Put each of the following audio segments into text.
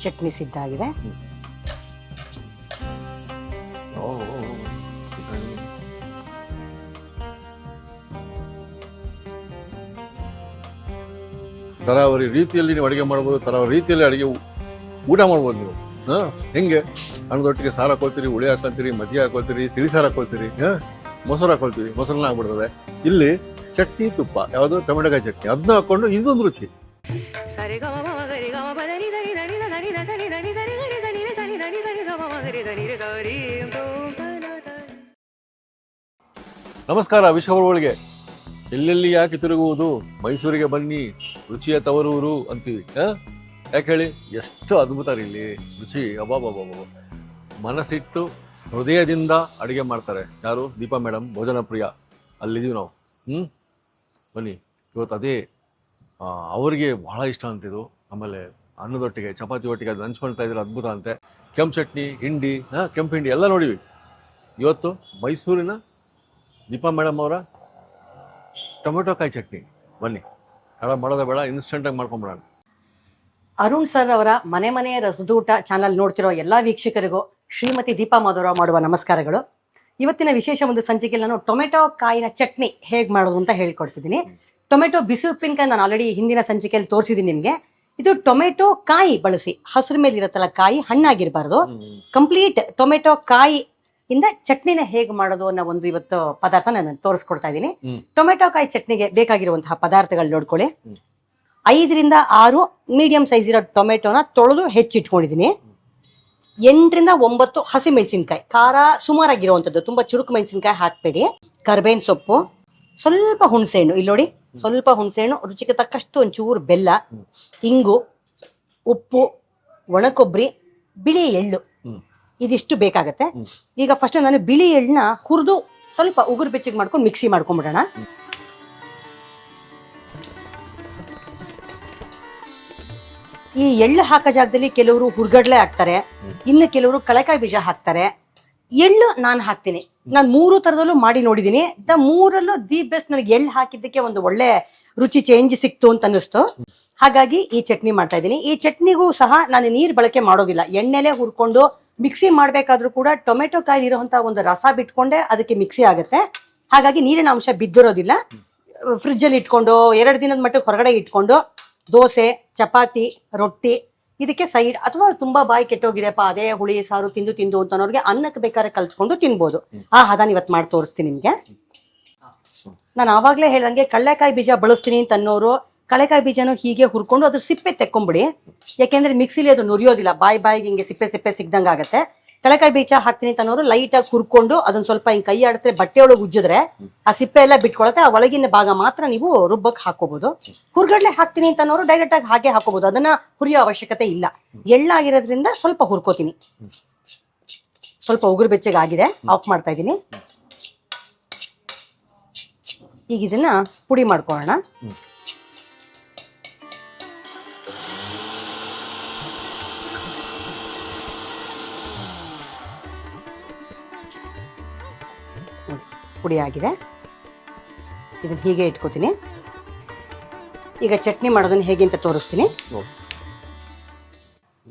ಚಟ್ನಿ ಸಿದ್ಧ ಆಗಿದೆ. ತರಾವರಿ ರೀತಿಯಲ್ಲಿ ನೀವು ಅಡುಗೆ ಮಾಡ್ಬೋದು, ತರಾವರಿ ರೀತಿಯಲ್ಲಿ ಅಡುಗೆ ಊಟ ಮಾಡ್ಬೋದು ನೀವು. ಹೆಂಗೆ ಹಣ್ಣದೊಟ್ಟಿಗೆ ಸಾರು ಹಾಕೊಳ್ತೀರಿ, ಹುಳಿ ಹಾಕೊಳ್ತೀರಿ, ಮಜ್ಜಿಗೆ ಹಾಕೊಳ್ತೀರಿ, ತಿಳಿ ಸಾರು ಹಾಕೊಳ್ತೀರಿ, ಮೊಸರು ಹಾಕೊಳ್ತೀವಿ, ಮೊಸರನ್ನ ಆಗ್ಬಿಡ್ತದೆ. ಇಲ್ಲಿ ಚಟ್ನಿ ತುಪ್ಪ, ಯಾವುದು ಟೊಮೆಟೊಕಾಯಿ ಚಟ್ನಿ, ಅದನ್ನ ಹಾಕೊಂಡು ಇದೊಂದು ರುಚಿ. ನಮಸ್ಕಾರ. ವಿಶ್ವವರ್ಗಳಿಗೆ ಎಲ್ಲೆಲ್ಲಿ ಯಾಕೆ ತಿರುಗುವುದು, ಮೈಸೂರಿಗೆ ಬನ್ನಿ, ರುಚಿಯ ತವರೂರು ಅಂತೀವಿ. ಯಾಕೆ ಹೇಳಿ, ಎಷ್ಟು ಅದ್ಭುತ ರೀ ಇಲ್ಲಿ ರುಚಿ. ಅಬ್ಬಾಬಾಬಾಬ, ಮನಸ್ಸಿಟ್ಟು ಹೃದಯದಿಂದ ಅಡುಗೆ ಮಾಡ್ತಾರೆ. ಯಾರು? ದೀಪಾ ಮೇಡಮ್, ಭೋಜನ ಪ್ರಿಯ. ಅಲ್ಲಿದ್ದೀವಿ ನಾವು. ಬನ್ನಿ, ಇವತ್ತು ಅದೇ ಅವರಿಗೆ ಬಹಳ ಇಷ್ಟ ಅಂತಿದ್ದು. ಆಮೇಲೆ ಅನ್ನದೊಟ್ಟಿಗೆ ಚಪಾತಿ ಒಟ್ಟಿಗೆ ಅದು ಹಂಚ್ಕೊಳ್ತಾ ಇದ್ರೆ ಅದ್ಭುತ ಅಂತೆ. ಕೆಂಪು ಚಟ್ನಿ, ಹಿಂಡಿ, ಕೆಂಪು ಹಿಂಡಿ ಎಲ್ಲ ನೋಡಿವಿ. ಇವತ್ತು ಮೈಸೂರಿನ ದೀಪಾ ಮೇಡಮ್ ಅವರ ಟೊಮೆಟೊಕಾಯಿ ಚಟ್ನಿ. ಬನ್ನಿ, ತಡ ಮಾಡೋದೇ ಬೇಡ, ಇನ್ಸ್ಟೆಂಟಾಗಿ ಮಾಡ್ಕೊಂಬಿಡೋಣ. ಅರುಣ್ ಸರ್ ಅವರ ಮನೆ ಮನೆಯ ರಸದೂಟ ಚಾನಲ್ ನೋಡ್ತಿರೋ ಎಲ್ಲ ವೀಕ್ಷಕರಿಗೂ ಶ್ರೀಮತಿ ದೀಪಾ ಮಾಧವರಾವ್ ಮಾಡುವ ನಮಸ್ಕಾರಗಳು. ಇವತ್ತಿನ ವಿಶೇಷ ಒಂದು ಸಂಚಿಕೆಯಲ್ಲಿ ನಾನು ಟೊಮೆಟೊ ಕಾಯಿನ ಚಟ್ನಿ ಹೇಗೆ ಮಾಡೋದು ಅಂತ ಹೇಳ್ಕೊಡ್ತಿದ್ದೀನಿ. ಟೊಮೆಟೊ ಬಿಸಿ ಉಪ್ಪಿನಕಾಯಿ ನಾನು ಆಲ್ರೆಡಿ ಹಿಂದಿನ ಸಂಚಿಕೆಯಲ್ಲಿ ತೋರಿಸಿದ್ದೀನಿ ನಿಮಗೆ. ಇದು ಟೊಮೆಟೊ ಕಾಯಿ ಬಳಸಿ, ಹಸಿರು ಮೇಲೆ ಇರತ್ತಲ್ಲ ಕಾಯಿ, ಹಣ್ಣಾಗಿರಬಾರ್ದು, ಕಂಪ್ಲೀಟ್ ಟೊಮೆಟೊ ಕಾಯಿ ಇಂದ ಚಟ್ನಿನ ಹೇಗೆ ಮಾಡೋದು ಅನ್ನೋ ಒಂದು ಇವತ್ತು ಪದಾರ್ಥ ನಾನು ತೋರಿಸ್ಕೊಡ್ತಾ ಇದ್ದೀನಿ. ಟೊಮೆಟೊ ಕಾಯಿ ಚಟ್ನಿಗೆ ಬೇಕಾಗಿರುವಂತಹ ಪದಾರ್ಥಗಳು ನೋಡ್ಕೊಳ್ಳಿ. 5ರಿಂದ 6 ಮೀಡಿಯಂ ಸೈಜ್ ಇರೋ ಟೊಮೆಟೊನ ತೊಳೆದು ಹೆಚ್ಚಿಟ್ಕೊಂಡಿದ್ದೀನಿ. 8ರಿಂದ 9 ಹಸಿ ಮೆಣಸಿನ್ಕಾಯಿ, ಖಾರ ಸುಮಾರಾಗಿರುವಂಥದ್ದು, ತುಂಬ ಚುರುಕು ಮೆಣಸಿನ್ಕಾಯಿ ಹಾಕಬೇಡಿ. ಕರ್ಬೇವಿನ ಸೊಪ್ಪು, ಸ್ವಲ್ಪ ಹುಣಸೆಹಣ್ಣು, ಇಲ್ಲಿ ನೋಡಿ ಸ್ವಲ್ಪ ಹುಣಸೆಹಣ್ಣು, ರುಚಿಗೆ ತಕ್ಕಷ್ಟು ಒಂಚೂರು ಬೆಲ್ಲ, ಇಂಗು, ಉಪ್ಪು, ಒಣಕೊಬ್ಬರಿ, ಬಿಳಿ ಎಳ್ಳು, ಇದಿಷ್ಟು ಬೇಕಾಗತ್ತೆ. ಈಗ ಫಸ್ಟ್ ನಾನು ಬಿಳಿ ಎಳ್ಳನ್ನ ಹುರಿದು ಸ್ವಲ್ಪ ಉಗುರು ಬೆಚ್ಚಗೆ ಮಾಡ್ಕೊಂಡು ಮಿಕ್ಸಿ ಮಾಡ್ಕೊಂಡ್ಬಿಡೋಣ. ಈ ಎಳ್ಳು ಹಾಕೋ ಜಾಗದಲ್ಲಿ ಕೆಲವರು ಹುರ್ಗಡ್ಲೆ ಹಾಕ್ತಾರೆ, ಇನ್ನು ಕೆಲವರು ಕಳೆಕಾಯಿ ಬೀಜ ಹಾಕ್ತಾರೆ. ಎಳ್ಳು ನಾನು ಹಾಕ್ತೀನಿ. ನಾನು 3 ಥರದಲ್ಲೂ ಮಾಡಿ ನೋಡಿದ್ದೀನಿ. ಮೂರಲ್ಲೂ ದಿ ಬೆಸ್ಟ್ ನನಗೆ ಎಳ್ಳು ಹಾಕಿದ್ದಕ್ಕೆ ಒಂದು ಒಳ್ಳೆ ರುಚಿ ಚೇಂಜ್ ಸಿಕ್ತು ಅಂತ ಅನ್ನಿಸ್ತು. ಹಾಗಾಗಿ ಈ ಚಟ್ನಿ ಮಾಡ್ತಾ ಇದ್ದೀನಿ. ಈ ಚಟ್ನಿಗೂ ಸಹ ನಾನು ನೀರು ಬಳಕೆ ಮಾಡೋದಿಲ್ಲ, ಎಣ್ಣೆಲೆ ಹುರ್ಕೊಂಡು ಮಿಕ್ಸಿ ಮಾಡಬೇಕಾದ್ರೂ ಕೂಡ ಟೊಮೆಟೊ ಕಾಯಿ ಇರುವಂಥ ಒಂದು ರಸ ಬಿಟ್ಕೊಂಡೆ ಅದಕ್ಕೆ ಮಿಕ್ಸಿ ಆಗುತ್ತೆ. ಹಾಗಾಗಿ ನೀರಿನ ಅಂಶ ಬಿದ್ದಿರೋದಿಲ್ಲ. ಫ್ರಿಜ್ಜಲ್ಲಿ ಇಟ್ಕೊಂಡು 2 ದಿನದ ಮಟ್ಟಕ್ಕೆ ಹೊರಗಡೆ ಇಟ್ಕೊಂಡು ದೋಸೆ, ಚಪಾತಿ, ರೊಟ್ಟಿ ಇದಕ್ಕೆ ಸೈಡ್, ಅಥವಾ ತುಂಬಾ ಬಾಯಿ ಕೆಟ್ಟೋಗಿದೆಪ್ಪ ಅದೇ ಹುಳಿ ಸಾರು ತಿಂದು ತಿಂದು ಅಂತ ಅನ್ನೋರಿಗೆ ಅನ್ನಕ್ಕೆ ಬೇಕಾದ್ರೆ ಕಲ್ಸ್ಕೊಂಡು ತಿನ್ಬೋದು. ಆ ಹದಾನ ಇವತ್ತು ಮಾಡಿ ತೋರಿಸ್ತೀನಿ ನಿಮ್ಗೆ. ನಾನು ಆವಾಗಲೇ ಹೇಳ್ದಂಗೆ ಕಡಲೆಕಾಯಿ ಬೀಜ ಬಳಸ್ತೀನಿ ಅಂತ ಅನ್ನೋರು ಕಡಲೆಕಾಯಿ ಬೀಜನೂ ಹೀಗೆ ಹುರ್ಕೊಂಡು ಅದ್ರ ಸಿಪ್ಪೆ ತೆಕ್ಕೊಂಬಿಡಿ. ಯಾಕೆಂದ್ರೆ ಮಿಕ್ಸಿಲಿ ಅದು ನುರಿಯೋದಿಲ್ಲ, ಬಾಯಿಗೆ ಹಿಂಗೆ ಸಿಪ್ಪೆ ಸಿಗ್ದಂಗೆ ಆಗುತ್ತೆ. ಕಡಲೆಕಾಯಿ ಬೀಜ ಹಾಕ್ತೀನಿ ಅಂತ ಅನ್ನೋರು ಲೈಟಾಗಿ ಹುರ್ಕೊಂಡು ಅದನ್ನ ಸ್ವಲ್ಪ ಹಿಂಗೆ ಕೈ ಆಡಿದ್ರೆ ಬಟ್ಟೆ ಒಳಗೆ ಉಜ್ಜಿದ್ರೆ ಆ ಸಿಪ್ಪೆ ಎಲ್ಲ ಬಿಟ್ಕೊಳತ್ತೆ. ಆ ಒಳಗಿನ ಭಾಗ ಮಾತ್ರ ನೀವು ರುಬ್ಬಕ್ಕೆ ಹಾಕೋಬಹುದು. ಹುರ್ಗಡ್ಲೆ ಹಾಕ್ತೀನಿ ಅಂತ ಅನ್ನೋರು ಡೈರೆಕ್ಟ್ ಆಗಿ ಹಾಗೆ ಹಾಕೋಬಹುದು, ಅದನ್ನ ಹುರಿಯೋ ಅವಶ್ಯಕತೆ ಇಲ್ಲ. ಎಳ್ಳಾಗಿರೋದ್ರಿಂದ ಸ್ವಲ್ಪ ಹುರ್ಕೋತೀನಿ. ಸ್ವಲ್ಪ ಉಗುರು ಬೆಚ್ಚಗೆ ಆಗಿದೆ, ಆಫ್ ಮಾಡ್ತಾ ಇದ್ದೀನಿ. ಈಗ ಇದನ್ನ ಪುಡಿ ಮಾಡ್ಕೊಳ್ಳೋಣ. ಪುಡಿ ಆಗಿದೆ, ಇದನ್ನ ಹೀಗೆ ಇಟ್ಕೋತೀನಿ. ಈಗ ಚಟ್ನಿ ಮಾಡೋದನ್ನ ಹೇಗೆ ಅಂತ ತೋರಿಸ್ತೀನಿ.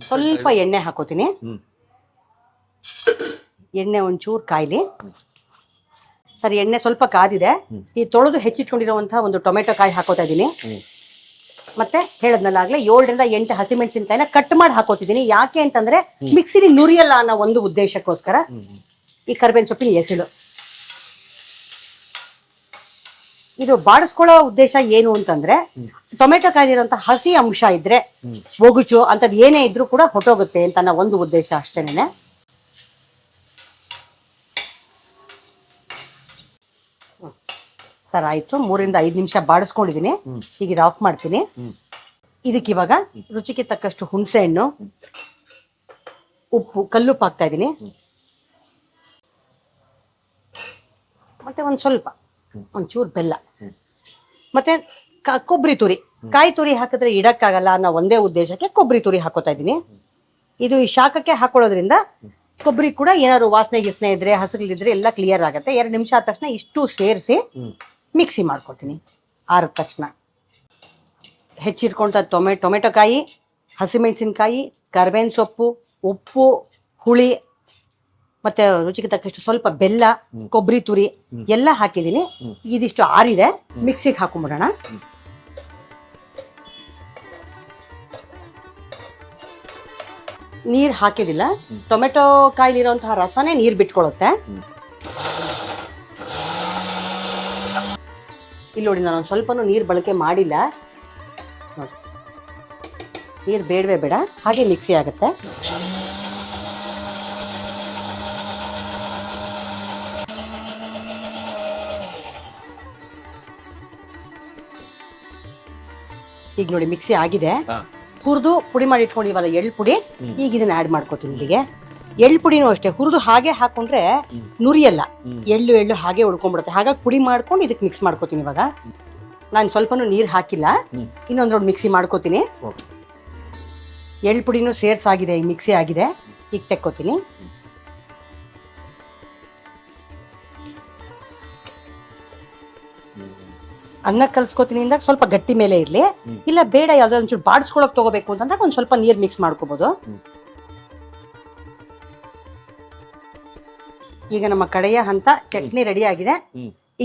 ಸ್ವಲ್ಪ ಎಣ್ಣೆ ಹಾಕೋತೀನಿ. ಎಣ್ಣೆ ಒಂಚೂರು ಕಾಯ್ಲಿ. ಸರಿ, ಎಣ್ಣೆ ಸ್ವಲ್ಪ ಕಾದಿದೆ. ಈ ತೊಳೆದು ಹೆಚ್ಚಿಟ್ಕೊಂಡಿರುವಂತಹ ಒಂದು ಟೊಮೆಟೊ ಕಾಯಿ ಹಾಕೋತಾ ಇದ್ದೀನಿ. ಮತ್ತೆ ಹೇಳದ್ನಲ್ಲಾಗ್ಲೇ 7ರಿಂದ 8 ಹಸಿಮೆಣಸಿನಕಾಯಿನ ಕಟ್ ಮಾಡಿ ಹಾಕೋತಿದ್ದೀನಿ. ಯಾಕೆ ಅಂತಂದ್ರೆ ಮಿಕ್ಸಿಲಿ ನುರಿಯಲ್ಲ ಅನ್ನೋ ಒಂದು ಉದ್ದೇಶಕ್ಕೋಸ್ಕರ. ಈ ಕರ್ಬೇವಿನ ಸೊಪ್ಪಿನ ಎಸಳು, ಇದು ಬಾಡಿಸ್ಕೊಳ್ಳೋ ಉದ್ದೇಶ ಏನು ಅಂತಂದ್ರೆ ಟೊಮೆಟೊ ಕಾಯಿಲಿರುವಂತ ಹಸಿ ಅಂಶ ಇದ್ರೆ, ಒಗುಚು ಅಂತದ್ ಏನೇ ಇದ್ರೂ ಕೂಡ ಹೊಟ್ಟೋಗುತ್ತೆ ಅಂತ ಅನ್ನೋ ಒಂದು ಉದ್ದೇಶ ಅಷ್ಟೇನೆ. ಸರ್ ಆಯ್ತು, 3ರಿಂದ 5 ನಿಮಿಷ ಬಾಡಿಸ್ಕೊಂಡಿದೀನಿ. ಈಗ ಇದು ಆಫ್ ಮಾಡ್ತೀನಿ. ಇದಕ್ಕೆ ಇವಾಗ ರುಚಿಗೆ ತಕ್ಕಷ್ಟು ಹುಣಸೆ ಹಣ್ಣು, ಉಪ್ಪು, ಕಲ್ಲುಪ್ಪು ಹಾಕ್ತಾ ಇದೀನಿ. ಮತ್ತೆ ಒಂಚೂರು ಬೆಲ್ಲ, ಮತ್ತೆ ಕೊಬ್ಬರಿ ತುರಿ. ಕಾಯಿ ತುರಿ ಹಾಕಿದ್ರೆ ಇಡಕ್ಕಾಗಲ್ಲ ಅನ್ನೋ ಒಂದೇ ಉದ್ದೇಶಕ್ಕೆ ಕೊಬ್ಬರಿ ತುರಿ ಹಾಕೋತಾ ಇದ್ದೀನಿ. ಇದು ಈ ಶಾಖಕ್ಕೆ ಹಾಕೊಳ್ಳೋದ್ರಿಂದ ಕೊಬ್ಬರಿ ಕೂಡ ಏನಾದ್ರು ವಾಸನೆ ಗಿಸ್ನೆ ಇದ್ರೆ, ಹಸಿರಿದ್ರೆ ಎಲ್ಲ ಕ್ಲಿಯರ್ ಆಗುತ್ತೆ. 2 ನಿಮಿಷ ಆದ ತಕ್ಷಣ ಇಷ್ಟು ಸೇರಿಸಿ ಮಿಕ್ಸಿ ಮಾಡ್ಕೊತೀನಿ. ಆರಿದ ತಕ್ಷಣ ಹೆಚ್ಚಿಟ್ಕೊಂತ ಟೊಮೆಟೊ ಕಾಯಿ, ಹಸಿಮೆಣಸಿನ್ಕಾಯಿ, ಕರಿಬೇವಿನ ಸೊಪ್ಪು, ಉಪ್ಪು, ಹುಳಿ, ಮತ್ತು ರುಚಿಗೆ ತಕ್ಕಷ್ಟು ಸ್ವಲ್ಪ ಬೆಲ್ಲ, ಕೊಬ್ಬರಿ ತುರಿ ಎಲ್ಲ ಹಾಕಿದ್ದೀನಿ. ಇದಿಷ್ಟು ಆರಿದೆ, ಮಿಕ್ಸಿಗೆ ಹಾಕೊಂಬಿಡೋಣ. ನೀರು ಹಾಕಿದಿಲ್ಲ, ಟೊಮೆಟೊ ಕಾಯಿಲಿರೋಂತಹ ರಸನೇ ನೀರು ಬಿಟ್ಕೊಳ್ಳುತ್ತೆ. ಇಲ್ಲಿ ನೋಡಿ, ನಾನು ಒಂದು ಸ್ವಲ್ಪನೂ ನೀರು ಬಳಕೆ ಮಾಡಿಲ್ಲ. ನೋಡಿ, ನೀರು ಬೇಡವೇ ಬೇಡ, ಹಾಗೆ ಮಿಕ್ಸಿ ಆಗುತ್ತೆ. ಈಗ ನೋಡಿ ಮಿಕ್ಸಿ ಆಗಿದೆ. ಹುರಿದು ಪುಡಿ ಮಾಡಿ ಇಟ್ಕೊಂಡಿವಲ್ಲ ಎಳ್ಳು ಪುಡಿ, ಈಗ ಇದನ್ನ ಆ್ಯಡ್ ಮಾಡ್ಕೋತೀನಿ ಇಲ್ಲಿಗೆ. ಎಳ್ಳು ಪುಡಿನೂ ಅಷ್ಟೇ, ಹುರಿದು ಹಾಗೆ ಹಾಕೊಂಡ್ರೆ ನುರಿಯಲ್ಲ, ಎಳ್ಳು ಹಾಗೆ ಉಳ್ಕೊಂಡ್ಬಿಡುತ್ತೆ. ಹಾಗಾಗಿ ಪುಡಿ ಮಾಡ್ಕೊಂಡು ಇದಕ್ಕೆ ಮಿಕ್ಸ್ ಮಾಡ್ಕೋತೀನಿ. ಇವಾಗ ನಾನು ಸ್ವಲ್ಪನೂ ನೀರು ಹಾಕಿಲ್ಲ, ಇನ್ನೊಂದು ರೌಂಡ್ ಮಿಕ್ಸಿ ಮಾಡ್ಕೋತೀನಿ. ಎಳ್ಳು ಪುಡಿನೂ ಸೇರ್ಸಾಗಿದೆ, ಈಗ ಮಿಕ್ಸಿ ಆಗಿದೆ. ಈಗ ತೆಕ್ಕೋತೀನಿ. ಅನ್ನ ಕಲ್ಸ್ಕೊತೀನಿ ಅಂದಾಗ ಸ್ವಲ್ಪ ಗಟ್ಟಿ ಮೇಲೆ ಇರಲಿ, ಇಲ್ಲ ಬೇಡ ಯಾವುದೋ ಒಂಚೂರು ಬಾಡಿಸ್ಕೊಳಕ್ ತಗೋಬೇಕು ಅಂತಂದಾಗ ಒಂದು ಸ್ವಲ್ಪ ನೀರು ಮಿಕ್ಸ್ ಮಾಡ್ಕೋಬೋದು. ಈಗ ನಮ್ಮ ಕಡೆಯ ಹಂತ ಚಟ್ನಿ ರೆಡಿ ಆಗಿದೆ.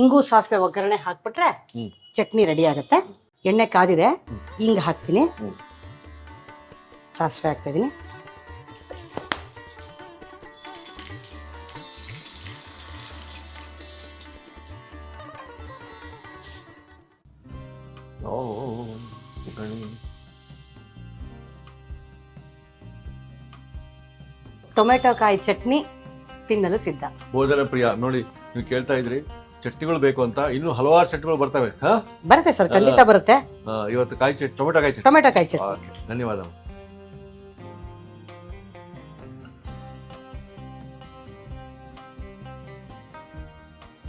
ಇಂಗು ಸಾಸಿವೆ ಒಗ್ಗರಣೆ ಹಾಕ್ಬಿಟ್ರೆ ಚಟ್ನಿ ರೆಡಿ ಆಗುತ್ತೆ. ಎಣ್ಣೆ ಕಾದಿದೆ, ಹಿಂಗ್ ಹಾಕ್ತೀನಿ, ಸಾಸಿವೆ ಹಾಕ್ತಾ ಇದೀನಿ. ಟೊಮೆಟೊ ಕಾಯಿ ಚಟ್ನಿ ತಿನ್ನಲು ಸಿದ್ಧ. ಭೋಜನ ಪ್ರಿಯ ನೋಡಿ, ನೀವು ಕೇಳ್ತಾ ಇದ್ರಿ ಚಟ್ನಿಗಳು ಬೇಕು ಅಂತ, ಇನ್ನು ಹಲವಾರು ಚಟ್ನಿಗಳು ಬರ್ತವೆ. ಬರುತ್ತೆ ಸರ್, ಖಂಡಿತ ಬರುತ್ತೆ. ಇವತ್ತು ಕಾಯಿ ಚಟ್ನಿ, ಟೊಮೆಟೊ ಕಾಯಿ ಚಟ್ನಿ. ಟೊಮೆಟೊ ಕಾಯಿ ಚಟ್ನಿ. ಧನ್ಯವಾದ.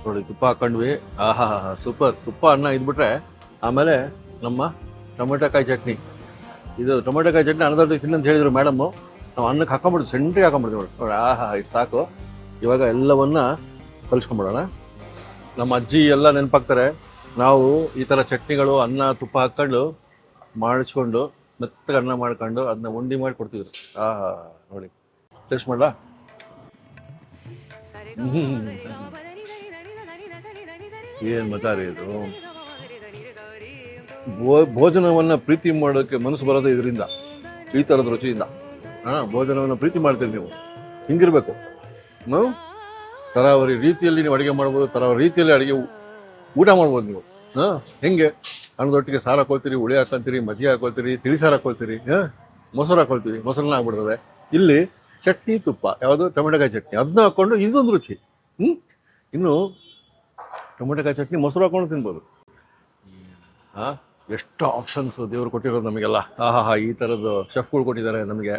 ನೋಡಿ, ತುಪ್ಪ ಹಾಕೊಂಡ್ವಿ. ಆಹಾ, ಸೂಪರ್. ತುಪ್ಪ ಅನ್ನ ಇದ್ಬಿಟ್ರೆ ಆಮೇಲೆ ನಮ್ಮ ಟೊಮೆಟೊ ಕಾಯಿ ಚಟ್ನಿ. ಇದು ಟೊಮೆಟೊ ಕಾಯಿ ಚಟ್ನಿ ಅನ್ನದೊಡ್ಡ ತಿನ್ನಂತ ಹೇಳಿದ್ರು ಮೇಡಮ್ಮು. ನಾವು ಅನ್ನಕ್ಕೆ ಹಾಕೊಂಡ್ಬಿಡ್ತೀವಿ, ಸೆಂಟ್ರಿಗೆ ಹಾಕೊಂಡ್ಬಿಡ್ತೀವಿ ನೋಡಿ. ಆಹಾ, ಇದು ಸಾಕು. ಇವಾಗ ಎಲ್ಲವನ್ನ ಕಲಿಸ್ಕೊಂಬಿಡೋಣ. ನಮ್ಮ ಅಜ್ಜಿ ಎಲ್ಲ ನೆನಪಾಗ್ತಾರೆ. ನಾವು ಈ ಥರ ಚಟ್ನಿಗಳು ಅನ್ನ ತುಪ್ಪ ಹಾಕ್ಕೊಂಡು ಮಾಡಿಸ್ಕೊಂಡು ಮೆತ್ತಗೆ ಅನ್ನ ಮಾಡ್ಕೊಂಡು ಅದನ್ನ ಉಂಡಿ ಮಾಡಿ ಕೊಡ್ತಿದ್ರು. ಆಹಾ, ನೋಡಿ, ಟೇಸ್ಟ್ ಮಾಡಲಾ? ಏನು ಮತಾರಿ ಇದು. ಭೋಜನವನ್ನ ಪ್ರೀತಿ ಮಾಡೋಕ್ಕೆ ಮನಸ್ಸು ಬರೋದು ಇದರಿಂದ, ಈ ಥರದ ರುಚಿಯಿಂದ. ಭೋಜನವನ್ನು ಪ್ರೀತಿ ಮಾಡ್ತೀರಿ ನೀವು, ಹಿಂಗಿರ್ಬೇಕು. ತರಾವರಿ ರೀತಿಯಲ್ಲಿ ನೀವು ಅಡುಗೆ ಮಾಡ್ಬೋದು, ತರಾವರಿ ರೀತಿಯಲ್ಲಿ ಅಡುಗೆ ಊಟ ಮಾಡ್ಬೋದು ನೀವು. ಹೆಂಗೆ ಅನ್ನದೊಟ್ಟಿಗೆ ಸಾರು ಹಾಕೊಳ್ತೀರಿ, ಹುಳಿ ಹಾಕೊಳ್ತೀರಿ, ಮಜ್ಜಿಗೆ ಹಾಕೊಳ್ತೀರಿ, ತಿಳಿಸಾರು ಹಾಕೊಳ್ತೀರಿ, ಮೊಸರು ಹಾಕೊಳ್ತೀವಿ, ಮೊಸರನ್ನ ಆಗ್ಬಿಡ್ತದೆ. ಇಲ್ಲಿ ಚಟ್ನಿ ತುಪ್ಪ, ಯಾವುದು ಟೊಮೆಟೊಕಾಯಿ ಚಟ್ನಿ, ಅದನ್ನ ಹಾಕ್ಕೊಂಡು ಇದೊಂದು ರುಚಿ. ಇನ್ನು ಟೊಮೆಟೊಕಾಯಿ ಚಟ್ನಿ ಮೊಸರು ಹಾಕೊಂಡು ತಿನ್ಬೋದು. ಎಷ್ಟು ಆಪ್ಷನ್ಸು ದೇವ್ರು ಕೊಟ್ಟಿರೋದು ನಮಗೆಲ್ಲ. ಆಹಾ, ಈ ಥರದ್ದು ಶೆಫ್ಗಳು ಕೊಟ್ಟಿದ್ದಾರೆ ನಮಗೆ.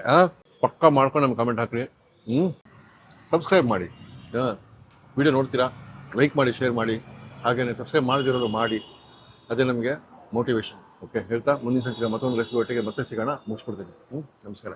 ಪಕ್ಕ ಮಾಡ್ಕೊಂಡು ನಮ್ಗೆ ಕಮೆಂಟ್ ಹಾಕ್ರಿ. ಸಬ್ಸ್ಕ್ರೈಬ್ ಮಾಡಿ. ವಿಡಿಯೋ ನೋಡ್ತೀರಾ, ಲೈಕ್ ಮಾಡಿ, ಶೇರ್ ಮಾಡಿ. ಹಾಗೆಯೇ ಸಬ್ಸ್ಕ್ರೈಬ್ ಮಾಡದಿರೋದು ಮಾಡಿ, ಅದೇ ನಮಗೆ ಮೋಟಿವೇಶನ್. ಓಕೆ ಹೇಳ್ತಾ ಮುಂದಿನ ಸಂಚಿಕೆ ಮತ್ತೊಂದು ರೆಸಿಪಿ ಒಟ್ಟಿಗೆ ಮತ್ತೆ ಸಿಗೋಣ. ಮುಗಿಸ್ಕೊಡ್ತೀನಿ. ನಮಸ್ಕಾರ.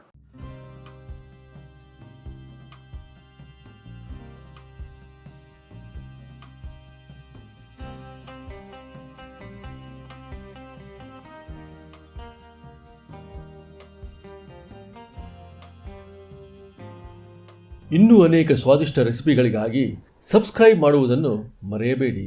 ಇನ್ನೂ ಅನೇಕ ಸ್ವಾದಿಷ್ಟ ರೆಸಿಪಿಗಳಿಗಾಗಿ ಸಬ್ಸ್ಕ್ರೈಬ್ ಮಾಡುವುದನ್ನು ಮರೆಯಬೇಡಿ.